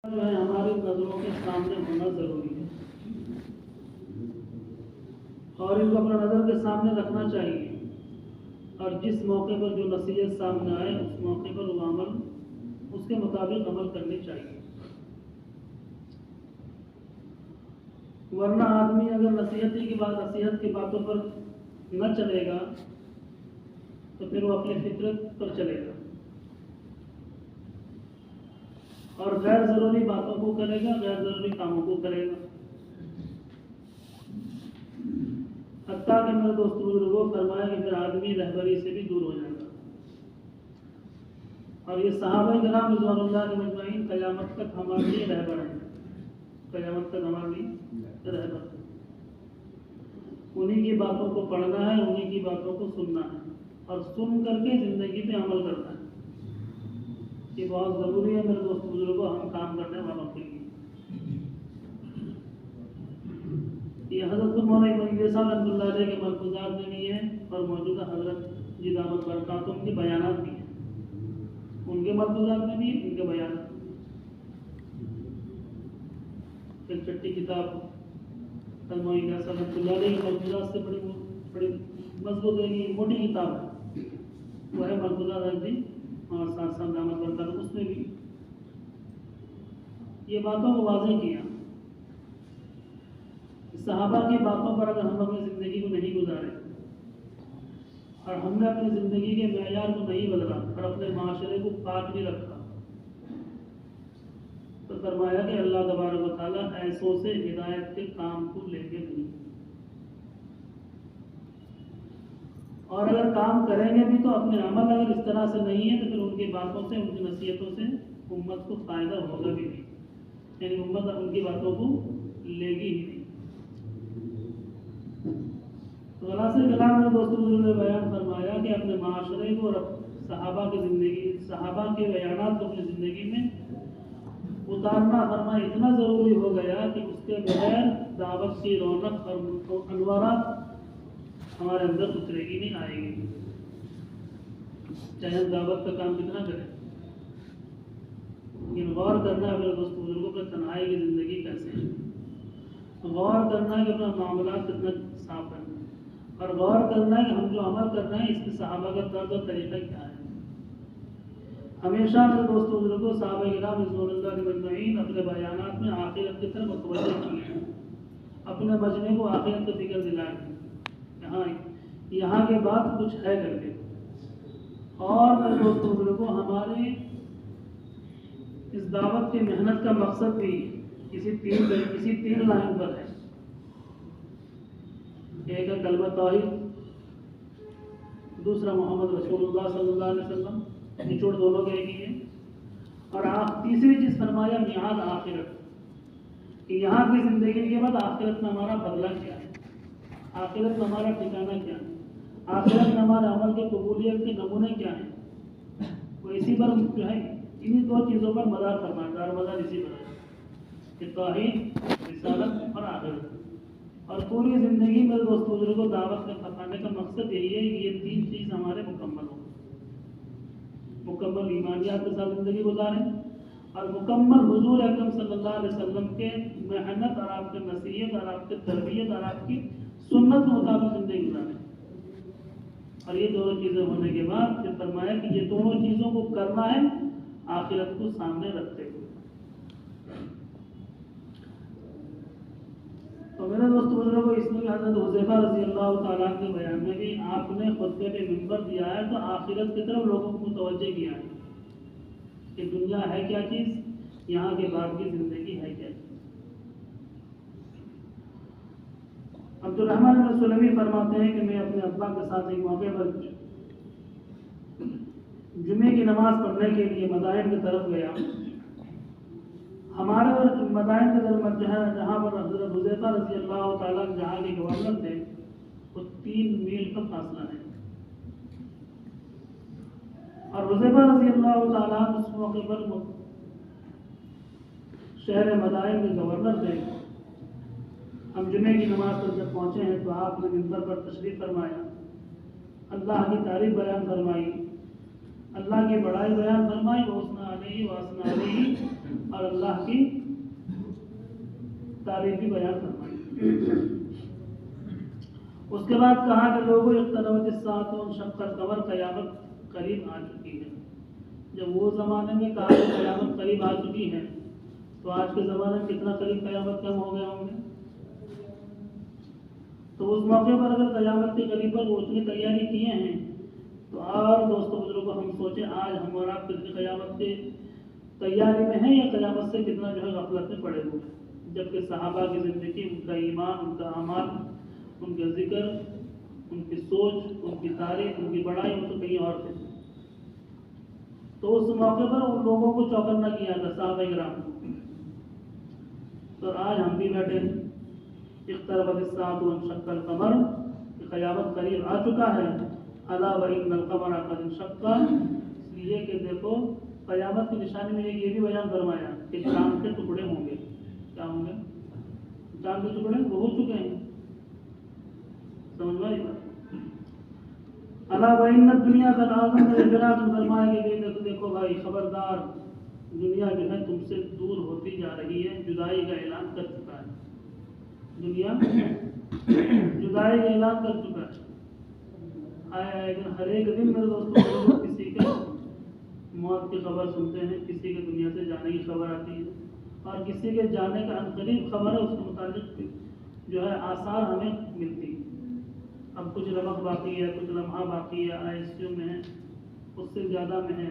جو ہے ہماری نظروں کے سامنے ہونا ضروری ہے اور ان کو اپنا نظر کے سامنے رکھنا چاہیے، اور جس موقع پر جو نصیحت سامنے آئے اس موقع پر وہ عمل اس کے مطابق عمل کرنی چاہیے، ورنہ آدمی اگر نصیحت کی باتوں پر نہ چلے گا تو پھر وہ اپنی فطرت پر چلے گا اور غیر ضروری باتوں کو کرے گا، غیر ضروری کاموں کو کرے گا۔ حتیٰ کہ میرے دوست بزرگوں فرمایا کہ پھر آدمی رہبری سے بھی دور ہو جائے گا، اور یہ صحابہ کرام رضوان اللہ علیہم اجمعین قیامت تک ہمارے لیے رہبر ہیں، قیامت تک ہمارے لیے رہبر ہیں۔ انہی کی باتوں کو پڑھنا ہے، انہی کی باتوں کو سننا ہے اور سن کر کے زندگی پہ عمل کرنا ہے۔ یہ بہت ضروری ہے میرے دوست بزرگوں، ہم کام کرنے والوں کے لیے۔ یہ حضرت مولانا ابن صاحب رحمۃ اللہ علیہ کے ملفوظات میں بھی ہیں اور موجودہ حضرت جی دعوت برکاتہم کے بیانات بھی ہیں، ان کے ملفوظات میں بھی ان کے بیانات۔ ایک چھٹی کتاب مولانا صاحب رحمۃ اللہ علیہ کے ملفوظات سے بڑی مضبوط ہے، موٹی کتاب ہے، وہ ہے ملفوظات حضرت جی اور ساتھ ساتھ دعوت برکاتہم، اس میں بھی یہ باتوں کو واضح کیا۔ صحابہ کی باتوں پر اگر ہم اپنی زندگی کو نہیں گزارے اور ہم نے اپنی زندگی کے معیار کو نہیں بدلا اور اپنے معاشرے کو پاک نہیں رکھا تو فرمایا کہ اللہ تبارک و تعالیٰ ایسوں سے ہدایت کے کام کو لے کے نہیں، اور اگر کام کریں گے بھی تو اپنے عمل اگر اس طرح سے نہیں ہے تو پھر ان کی باتوں سے، ان کی نصیحتوں سے امت کو فائدہ ہوگا بھی نہیں، یعنی امت ان کی باتوں کو لے گی ہی نہیں۔ تو خلاصہ کلام میں دوستوں نے بیان فرمایا کہ اپنے معاشرے کو اور صحابہ کی زندگی، صحابہ کے بیانات کو اپنی زندگی میں اتارنا فرمایا اتنا ضروری ہو گیا کہ اس کے بغیر دعوت کی رونق اور انوارات ہمارے اندر اترے گی، نہیں آئے گی، چاہے ہم دعوت کا کام کتنا کریں۔ لیکن غور کرنا ہے میرے دوست بزرگوں پر، تنہائی کی زندگی کیسے ہے، غور کرنا ہے کہ اپنا معاملات کتنا صاف ہے، اور غور کرنا ہے کہ ہم جو عمل کر رہے ہیں اس کے صحابہ کا طرز اور طریقہ کیا ہے۔ ہمیشہ میرے دوست بزرگوں صحابہ کرام رضوان اللہ علیہم اجمعین اپنے بیانات میں آخرت کی طرف متوجہ کیے ہیں، اپنے مجمع کو آخرت کا فکر دلائیں، یہاں کے بعد کچھ ہے کر کے۔ اور میرے دوست بزرگوں ہمارے اس دعوت کی محنت کا مقصد بھی کسی تین لائن پر ہے، ایک ہے کلمہ توحید، دوسرا محمد رسول اللہ صلی اللہ علیہ وسلم، نچوڑ دونوں کے ایک ہی ہے، اور تیسری چیز فرمایا میعاد آخرت، کہ یہاں کی زندگی کے بعد آخرت میں ہمارا بدلہ کیا ہے، آخرت میں ہمارا ٹھکانہ کیا ہے، آخرت میں ہمارے عمل کے قبولیت کے نمونے کیا ہیں۔ وہ اسی پر جو ہے انہی دو چیزوں پر مدار فرمایا، دار مدار اسی پر ہے کہ توحید، رسالت اور آخرت، اور پوری زندگی میں دوست بزرگوں دعوت میں پھنسانے کا مقصد یہی ہے کہ یہ تین چیز ہمارے مکمل ہوں، مکمل ایمانیات کے ساتھ زندگی گزاریں اور مکمل حضور اکرم صلی اللہ علیہ وسلم کے محنت اور آپ کے نصیحت اور آپ کے تربیت اور آپ کی سنت کے مطابق زندگی گزاریں۔ اور یہ دونوں چیزیں ہونے کے بعد پھر فرمایا کہ یہ دونوں چیزوں کو کرنا ہے آخرت کو سامنے رکھتے ہوئے۔ تو میرے دوست بزرگوں اس میں حضرت حذیفہ رضی اللہ تعالیٰ کے بیان میں بھی آپ نے خطبے پہ منبر دیا ہے تو آخرت کی طرف لوگوں کو متوجہ کیا ہے کہ دنیا ہے کیا چیز، یہاں کے بعد کی زندگی ہے کیا چیز۔ عبد الرحمن بن سلمی فرماتے ہیں کہ میں اپنے ابا کے ساتھ ایک موقع پر جمعے کی نماز پڑھنے کے لیے مدائن کی طرف گیا۔ ہمارے اور مدائن کے درمیان جہاں پر حضرت حذیفہ رضی اللہ تعالیٰ جہاں کے گورنر تھے وہ 3 میل کا فاصلہ ہے، اور حذیفہ رضی اللہ تعالیٰ اس موقع پر شہر مدائن کے گورنر تھے۔ ہم جمعے کی نماز پر جب پہنچے ہیں تو آپ نے منبر پر تشریف فرمایا، اللہ کی تعریف بیان فرمائی، اللہ کی بڑائی بیان فرمائی، وَأَثْنَىٰ عَلَيْهِ وَأَثْنَىٰ عَلَيْهِ اور اللہ کی تعریف بھی بیان فرمائی۔ اس کے بعد کہا کہ لوگوں اقتربت الساعۃ وانشق القمر، قیامت قریب آ چکی ہے۔ جب وہ زمانے میں کہا کہ قیامت قریب آ چکی ہے تو آج کے زمانے میں کتنا قریب قیامت کم ہو گئے ہوں گے؟ تو اس موقع پر اگر قیامت کے قریب پر وہ اتنی تیاری کیے ہیں تو اور دوستوں بزرگوں ہم سوچیں آج ہم اور آپ کتنی قیامت کی تیاری میں ہیں یا قیامت سے کتنا جو ہے غفلت میں پڑے ہوئے ہیں، جبکہ صحابہ کی زندگی، ان کا ایمان، ان کا اعمال، ان کا ذکر، ان کی سوچ، ان کی تعریف، ان کی بڑائی وہ تو کہیں اور تھے۔ تو اس موقع پر ان لوگوں کو چوکنا کیا تھا صحابہ کرام کو۔ تو آج ہم بھی بیٹھے ہیں، اقتربت الساعۃ وانشق القمر، قیامت قریب آ چکا ہے۔ الا وان القمر قد انشق، اس لیے کہ دیکھو قیامت کی نشانی میں یہ بھی بیان فرمایا کہ چاند کے ٹکڑے ہوں گے۔ کیا ہوں گے؟ چاند کے ٹکڑے وہ ہو چکے ہیں، سمجھ میں آئی بات؟ الا وان الدنیا قد اعظم اجراء، فرمایا کہ دیکھو بھائی خبردار، دنیا جو ہے تم سے دور ہوتی جا رہی ہے، جدائی کا اعلان کر چکا ہے۔ دنیا جدائی کا اعلان کر چکا ہے۔ ہر ایک دن میرے دوستوں کسی کے موت کی خبر سنتے ہیں، کسی کے دنیا سے جانے کی خبر آتی ہے، اور کسی کے جانے کا عنقریب خبر ہے، اس کے متعلق جو ہے آثار ہمیں ملتی ہے۔ اب کچھ رمق باقی ہے، کچھ لمحہ باقی ہے، ICU میں ہے، اس سے زیادہ میں ہے،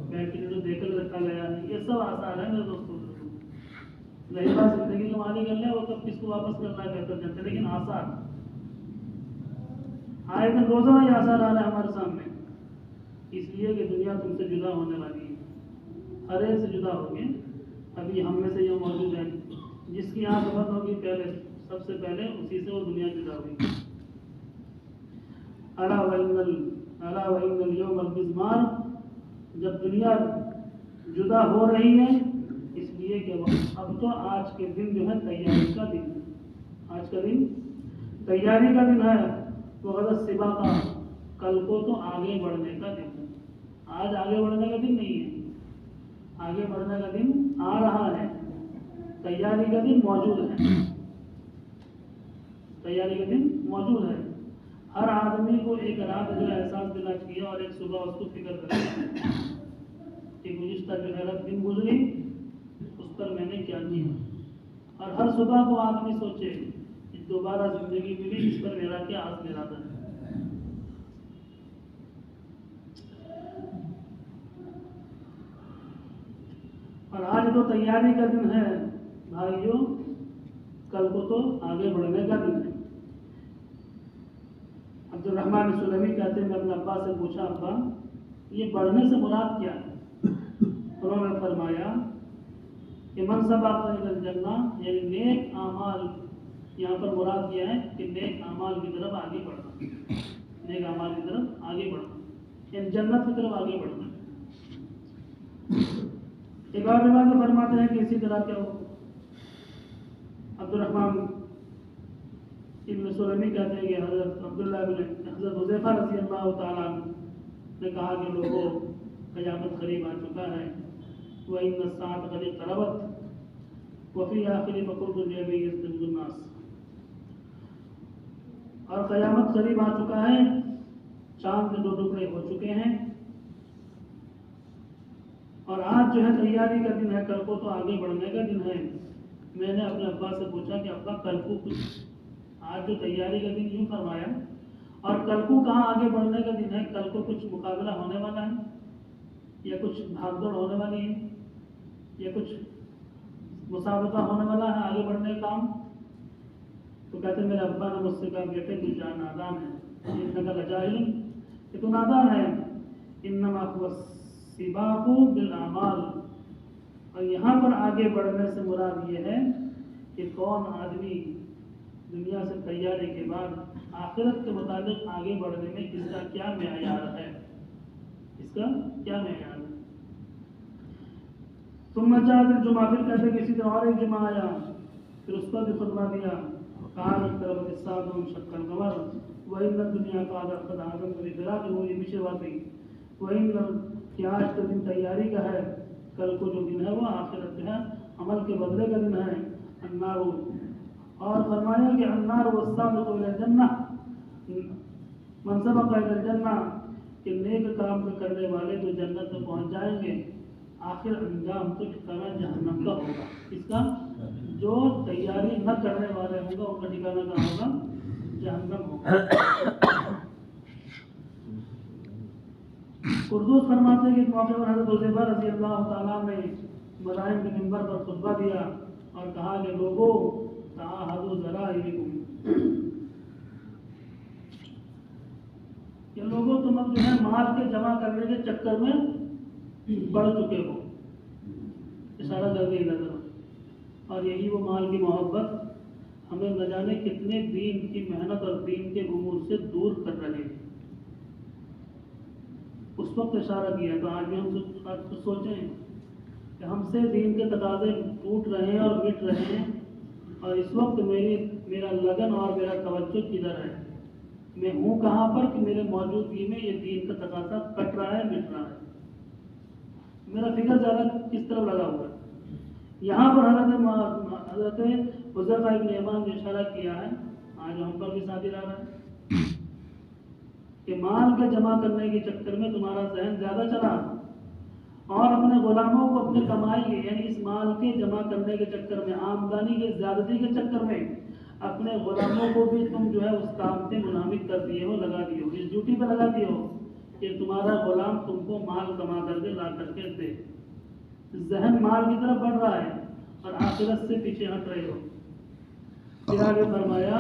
وینٹیلیٹر دے کر رکھا گیا ہے، یہ سب آثار ہیں میرے دوستوں۔ رہی بات زندگی کے معنی کر لیں، وہ کب کس کو واپس کرنا ہے بہتر جانتے، لیکن آثار آئے دن روزانہ یہ آثار آ رہے ہیں ہمارے سامنے، اس لیے کہ دنیا تم سے جدا ہونے والی ہے، ہر ایک سے جدا ہوگی۔ ابھی ہم میں سے یہ موجود ہیں، جس کی آنکھ بند ہوگی پہلے، سب سے پہلے اسی سے وہ دنیا جدا ہوگی۔ الا وان اليوم المزمار، جب دنیا جدا ہو رہی ہے، اس لیے کہ اب تو آج کے دن جو ہے تیاری کا دن ہے، آج کا دن تیاری کا دن ہے۔ وغدا سباق، کل کو تو آگے بڑھنے کا دن ہے، آج آگے بڑھنے کا دن نہیں ہے، آگے بڑھنے کا دن آ رہا ہے، تیاری کا دن موجود ہے، تیاری کا دن موجود ہے۔ ہر آدمی کو ایک رات جو احساس دلا کیا اور ایک صبح اس کو فکر کرنا کہ گزشتہ جو ہے دن گزری، اس پر میں نے کیا کیا، اور ہر صبح کو آدمی سوچے کہ دوبارہ زندگی ملی، اس پر میرا کیا عزم ارادہ ہے۔ اور آج تو تیاری کا دن ہے بھائیوں، کل کو تو آگے بڑھنے کا دن ہے۔ عبد الرحمن سلمی کہتے ہیں، میں اپنے ابا سے پوچھا، ابا یہ بڑھنے سے مراد کیا ہے؟ انہوں نے فرمایا کہ من سبق الی الجنہ، یعنی نیک اعمال، یہاں پر مراد یہ ہے کہ نیک اعمال کی طرف آگے بڑھنا، نیک اعمال کی طرف آگے بڑھنا، یعنی جنت کی طرف آگے بڑھنا۔ ایک اور روایت میں فرماتے ہیں کہ اسی طرح کیا ہو، عبد الرحمن ابن سلمی کہتے ہیں کہ حضرت حذیفہ رضی اللہ تعالیٰ نے کہا کہ لوگوں قیامت قریب آ چکا ہے، وَإِنَّ السَّاعَةَ قَدِ اقْتَرَبَتْ وَفِي آخِرِ فَقُلْتُ لِأَبِي يَسْتَجِيبُ النَّاسِ، اور قیامت قریب آ چکا ہے، چاند کے 2 ٹکڑے ہو چکے ہیں، اور آج جو ہے تیاری کا دن ہے، کل کو تو آگے بڑھنے کا دن ہے۔ میں نے اپنے ابا سے پوچھا کہ ابا کل کو کچھ، آج جو تیاری کا دن یوں فرمایا، اور کل کو کہاں آگے بڑھنے کا دن ہے، کل کو کچھ مقابلہ ہونے والا ہے، یا کچھ بھاگ دوڑ ہونے والی ہے، یا کچھ مسابقہ ہونے والا ہے آگے بڑھنے کا کام؟ تو کہتے میرے ابا نے مجھ سے کہا، بیٹے تو جان نادان ہے، انک لجاہل، کہ تو نادان ہے، انما هو السباق بالاعمال، اور یہاں پر آگے بڑھنے سے مراد یہ ہے کہ کون آدمی دنیا سے تیاری کے بعد آخرت کے متعلق آگے بڑھنے میں اس کا کیا معیار ہے، اس کا کیا معیار ہے۔ ثم جاء الجمعہ، پھر کہتے ہیں کہ اسی طرح اور ایک جمعہ آیا، پھر اس پر بھی خطبہ دیا، قال اقتربت الساعة وانشق القمر وإن الدنيا قد أعظم بفراق، وہ یہ پیچھے بات گئی، وإن کہ آج کا دن تیاری کا ہے، کل کو جو دن ہے وہ آخرت جو ہے عمل کے بدلے کا دن ہے. النار، اور فرمایا کہ النار والسابق الى الجنہ، من سبق الى الجنہ، کہ نیک کام کرنے والے جو جنت میں پہنچ جائیں گے آخر انجام تو ٹھکانا جہنم کا ہوگا. اس کا جو تیاری نہ کرنے والے ہوں گے ان کا ٹھکانا کہاں ہوگا؟ جہنم ہوگا. قردوس فرماتے ہیں کہ اس موقع پر حضرت حذیفہ رضی اللہ تعالیٰ نے مدائن کے منبر پر خطبہ دیا اور کہا کہ لوگوں تعاہدوا ذرائعکم، کہ لوگوں تم اب جو ہے مال کے جمع کرنے کے چکر میں بڑھ چکے ہو. اشارہ کر کے نظر، اور یہی وہ مال کی محبت ہمیں نہ جانے کتنے دین کی محنت اور دین کے امور سے دور کر رہے ہیں. اس وقت اشارہ کیا. تو آج بھی ہم کچھ سوچیں کہ ہم سے دین کے تقاضے ٹوٹ رہے ہیں اور مٹ رہے ہیں، اور اس وقت میرا لگن اور میرا توجہ کدھر ہے؟ میں ہوں کہاں پر کہ میرے موجودگی میں یہ دین کا تقاضا کٹ رہا ہے، مٹ رہا ہے؟ میرا فکر زیادہ کس طرف لگا ہوا ہے؟ یہاں پر حضرت حذیفہ ابن یمان نے اشارہ کیا ہے، آج ہم پر بھی ساتھی رہا ہے کہ مال کے جمع کرنے کے چکر میں تمہارا ذہن زیادہ چلا، اور اپنے غلاموں کو اپنے کمائی کے یعنی اس مال کے جمع کرنے کے چکر میں، آمدنی کے زیادتی کے چکر میں اپنے غلاموں کو بھی تم جو ہے اس کام سے منہمک کر دیے ہو، لگا دیے ہو، اس ڈیوٹی پہ لگا دیے ہو کہ تمہارا غلام تم کو مال کما کر کے لا کر کے دے. ذہن مال کی طرف بڑھ رہا ہے اور آخرت سے پیچھے ہٹ رہے ہو. پھر آگے فرمایا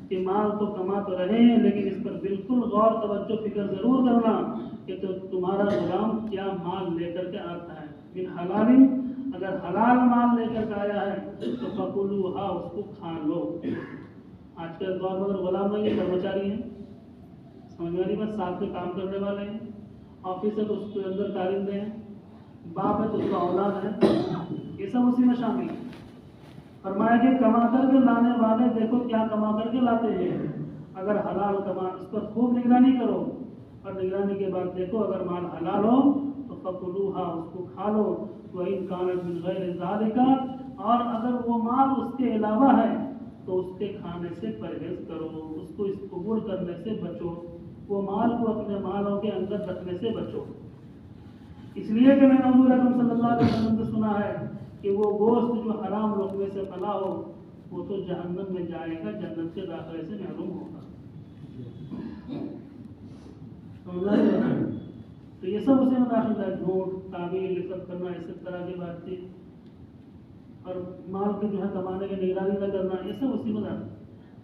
کہ مال تو کما تو رہے ہیں، لیکن اس پر بالکل غور توجہ فکر ضرور کرنا کہ تمہارا غلام کیا مال لے کر کے آتا ہے. من حلال، اگر حلال مال لے کر کے آیا ہے تو فکلوہا، اس کو کھا لو. آج کے دور میں اگر غلام نہیں ہے، کرمچاری ہیں، سمجھ میں آ رہی بات، ساتھ میں کام کرنے والے ہیں، آفس ہے تو اس کے اندر کارندے ہیں، باپ ہے تو اس کا اولاد ہے، یہ سب اسی میں شامل ہے. فرمایا کہ کما کر کے لانے والے دیکھو کیا کما کر کے لاتے ہیں. اگر حلال کما، اس پر خوب نگرانی کرو، اور نگرانی کے بعد دیکھو اگر مال حلال ہو تو فکلوہا، اس کو کھا لو. وَإِنْ كَانَتْ مِنْ غَيْرِ ذَلِكَ، اور اگر وہ مال اس کے علاوہ ہے تو اس کے کھانے سے پرہیز کرو، اس کو قبول کرنے سے بچو، وہ مال کو اپنے مالوں کے اندر رکھنے سے بچو. اس لیے کہ میں نے حضور اکرم صلی اللہ علیہ وسلم سے سنا ہے کہ وہ گوشت جو حرام لقمے سے پلا ہو وہ تو جہنم میں جائے گا، جنت کے داخلے سے محروم ہوگا. تو یہ سب اسی میں داخل ہے، جھوٹ، تعویل، یہ سب کرنا، اس طرح کی بات چیت، اور مال کے جو ہے کمانے کی نگرانی نہ کرنا، یہ سب اسی میں داخل.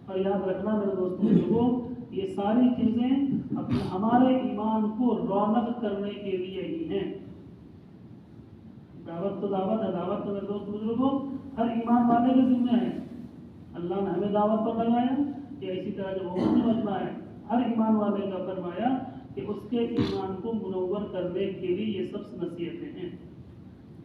اور یاد رکھنا میرے دوستوں لوگوں، یہ ساری چیزیں ہمارے ایمان کو رونق کرنے کے لیے ہی ہیں. دعوت تو دعوت ہے، دعوت تو میرے دوست بزرگوں ہر ایمان والے کے ذمہ ہے. اللہ نے ہمیں دعوت پر لگایا کہ اسی طرح جو امت مجمع ہے ہر ایمان والے کا فرمایا کہ اس کے ایمان کو منور کرنے کے لیے یہ سب نصیحتیں ہیں.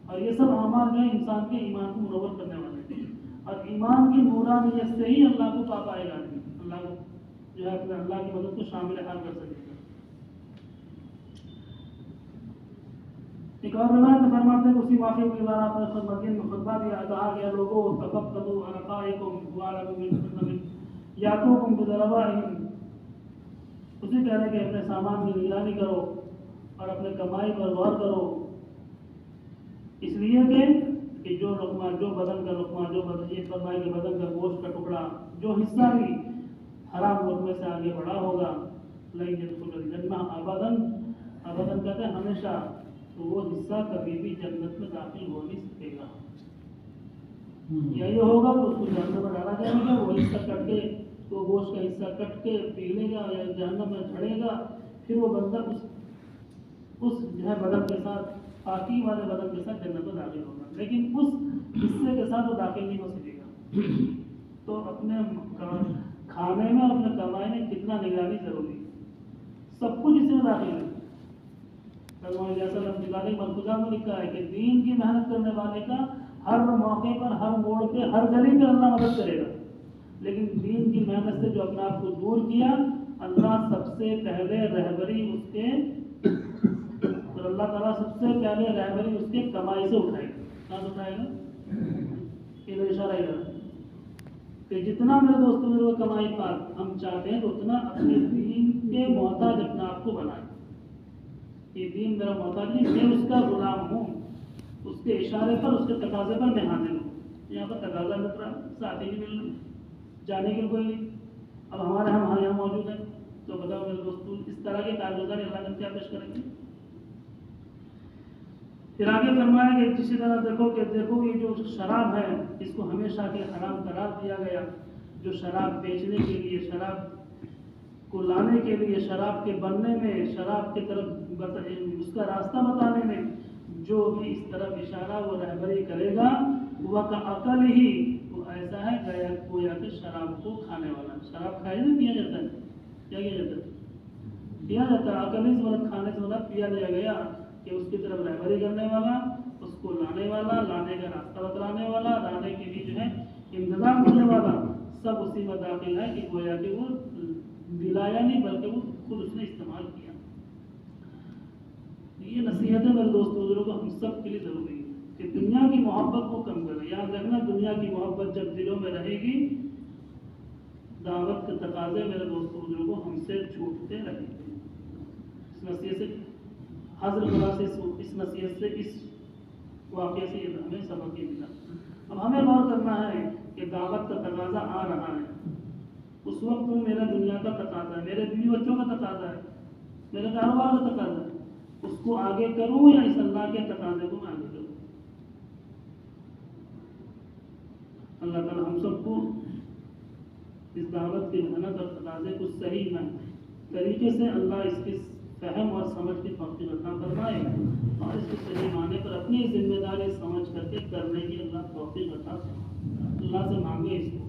اور یہ سب اعمال جو ہیں انسان کے ایمان کو منور کرنے والے ہیں، اور ایمان کی نورانیت سے ہی اللہ کو پا پائے گا، اللہ کو جو ہے اپنے اللہ کی مدد کو شامل حال کر سکے گا. ایک اور روایت میں فرماتے ہیں اسی واقعے کے بعد آپ نے مدین میں خطبہ دیا، کہا گیا لوگوں تفقدوا عرقائکم واعلموا من یاتوکم بضربائہم. اسی کہہ رہے کہ اپنے سامان کی نگرانی کرو اور اپنے کمائی پر غور کرو، اس لیے کہ جو لقمہ، جو بدن کا لقمہ، جو بدن یہ فرمائے کہ بدن کا گوشت کا ٹکڑا، جو حصہ بھی حرام لقمے سے آگے بڑھا ہوگا، لن يدخل الجنہ ابداً، ابداً کہتے ہیں ہمیشہ، تو وہ حصہ کبھی بھی جنت میں داخل ہو نہیں سکے گا. یا یہ ہوگا تو اس کو جہنم میں ڈالا جائے گا، وہ حصہ کٹ کے، وہ گوشت کا حصہ کٹ کے پی لے گا یا جہنم میں جھڑے گا، پھر وہ بندہ اس جو ہے بدن کے ساتھ، پاکی والے بدن کے ساتھ جنت میں داخل ہوگا، لیکن اس حصے کے ساتھ وہ داخل نہیں ہو سکے گا. تو اپنے کھانے میں اور اپنے کمائی میں کتنا نگرانی ضروری ہے، سب کچھ اس میں داخل ہے. مرکزہ میں لکھا ہے کہ دین کی محنت کرنے والے کا ہر موقع پر، ہر موڑ پہ، ہر گلی پہ اللہ مدد کرے گا، لیکن دین کی محنت سے جو اپنے آپ کو دور کیا، اللہ سب سے پہلے رہبری اس کے پھر اللہ تعالیٰ سب سے پہلے رہبری اس کے کمائی سے اٹھائے گا. کہاں سے اٹھائے گا؟ ادھر اشارہ ادھر کہ جتنا میرے دوستوں میرے کو کمائی پاک ہم چاہتے ہیں تو اتنا اپنے دین کے محتاج اپنے آپ کو بنائیں. یہ دین میرا محتاج نہیں، میں اس کا غلام ہوں. اس کے اشارے پر اس کے تقاضے پر میں حاضر ہوں. یہاں پر تقاضا مل رہا ساتھی نہیں مل رہا، جانے کے کوئی نہیں. اب ہمارے ہم یہاں موجود ہیں تو بتاؤ میرے دوستوں اس طرح کے کارگزار اللہ نے کیا پیش کریں گے. پھر آگے فرمایا کہ کسی طرح دیکھو یہ جو شراب ہے اس کو ہمیشہ کے حرام قرار دیا گیا. جو شراب بیچنے کے لیے، شراب کو لانے کے لیے، شراب کے بننے میں، شراب کی طرف اس کا راستہ بتانے میں جو بھی اس طرف اشارہ وہ رہبری کرے گا وہ کا عقل ہی وہ ایسا ہے گویا کہ شراب کو کھانے والا. شراب کھایا نہیں پیا جاتا ہے، کیا کیا جاتا ہے؟ پیا جاتا ہے. عقل اس مرد کھانے سے مرد پیا لیا گیا کہ اس کی طرف رہبری کرنے والا، اس کو لانے والا، لانے کا راستہ بتلانے والا، لانے کے لیے جو ہے انتظام کرنے والا، سب اسی میں داخل ہے کہ گویا کہ وہ دلایا نہیں بلکہ وہ خود اس نے استعمال کیا. یہ نصیحتیں میرے دوست بزرگوں کو ہم سب کے لیے ضروری ہے کہ دنیا کی محبت کو کم کریں. یاد رکھنا دنیا کی محبت جب دلوں میں رہے گی دعوت کے تقاضے میرے دوست بزرگوں ہم سے چھوٹتے رہیں گے. اس نصیحت سے حضرت خدا سے اس نصیحت سے اس واقعے سے ہمیں سبق یہ ملا. اب ہمیں غور کرنا ہے کہ دعوت کا تقاضا آ رہا ہے. اس وقت میں میرا دنیا کا تقاضا ہے، میرے بیوی بچوں کا تقاضا ہے، میرے کاروبار کا تقاضا ہے. اس کو آگے کروں یا اس اللہ کے تقاضے کو میں آگے کروں؟ اللہ تعالیٰ ہم سب کو اس دعوت کی محنت اور تقاضے کو صحیح طریقے سے اللہ اس کی فہم اور سمجھ کی توفیق عطا فرمائے اور اس کے صحیح معنی پر اپنی ذمہ داری سمجھ کر کے کرنے کی اللہ توفیق عطا فرمائے. اللہ سے مانگے اس کو.